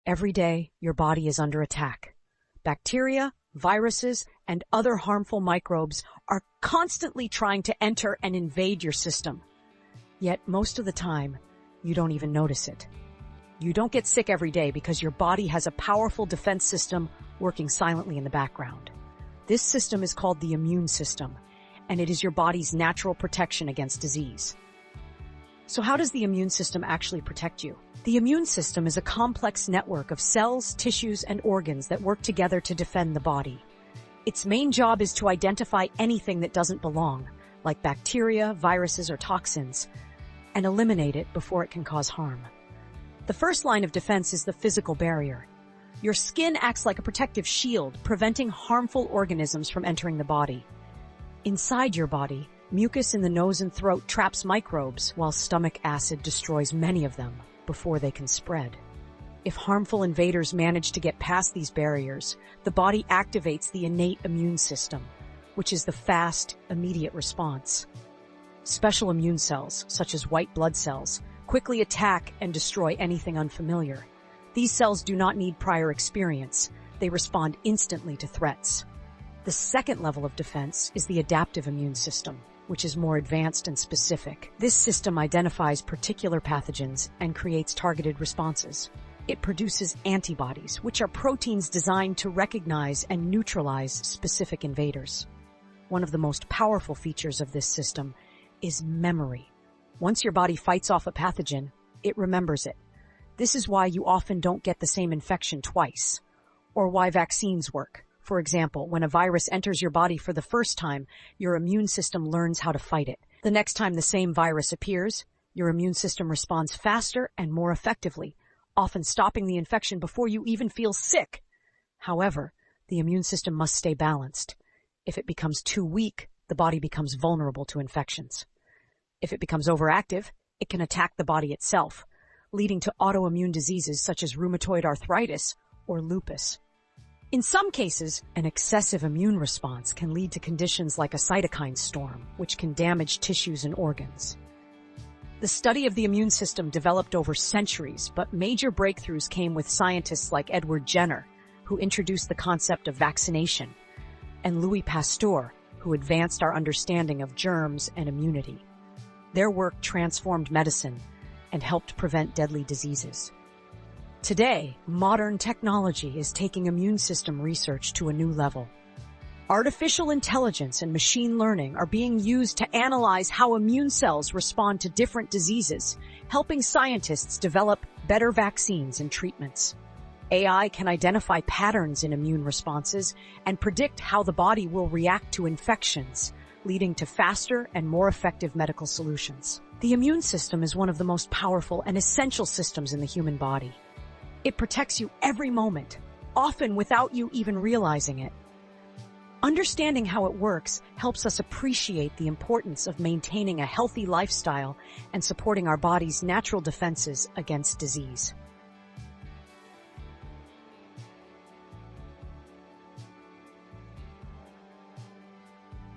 Every day, your body is under attack. Bacteria, viruses, and other harmful microbes are constantly trying to enter and invade your system. Yet, most of the time, you don't even notice it. You don't get sick every day because your body has a powerful defense system working silently in the background. This system is called the immune system, and it is your body's natural protection against disease. So how does the immune system actually protect you? The immune system is a complex network of cells, tissues, and organs that work together to defend the body. Its main job is to identify anything that doesn't belong, like bacteria, viruses, or toxins, and eliminate it before it can cause harm. The first line of defense is the physical barrier. Your skin acts like a protective shield, preventing harmful organisms from entering the body. Inside your body, mucus in the nose and throat traps microbes, while stomach acid destroys many of them before they can spread. If harmful invaders manage to get past these barriers, the body activates the innate immune system, which is the fast, immediate response. Special immune cells, such as white blood cells, quickly attack and destroy anything unfamiliar. These cells do not need prior experience. They respond instantly to threats. The second level of defense is the adaptive immune system, which is more advanced and specific. This system identifies particular pathogens and creates targeted responses. It produces antibodies, which are proteins designed to recognize and neutralize specific invaders. One of the most powerful features of this system is memory. Once your body fights off a pathogen, it remembers it. This is why you often don't get the same infection twice, or why vaccines work. For example, when a virus enters your body for the first time, your immune system learns how to fight it. The next time the same virus appears, your immune system responds faster and more effectively, often stopping the infection before you even feel sick. However, the immune system must stay balanced. If it becomes too weak, the body becomes vulnerable to infections. If it becomes overactive, it can attack the body itself, leading to autoimmune diseases such as rheumatoid arthritis or lupus. In some cases, an excessive immune response can lead to conditions like a cytokine storm, which can damage tissues and organs. The study of the immune system developed over centuries, but major breakthroughs came with scientists like Edward Jenner, who introduced the concept of vaccination, and Louis Pasteur, who advanced our understanding of germs and immunity. Their work transformed medicine and helped prevent deadly diseases. Today, modern technology is taking immune system research to a new level. Artificial intelligence and machine learning are being used to analyze how immune cells respond to different diseases, helping scientists develop better vaccines and treatments. AI can identify patterns in immune responses and predict how the body will react to infections, leading to faster and more effective medical solutions. The immune system is one of the most powerful and essential systems in the human body. It protects you every moment, often without you even realizing it. Understanding how it works helps us appreciate the importance of maintaining a healthy lifestyle and supporting our body's natural defenses against disease.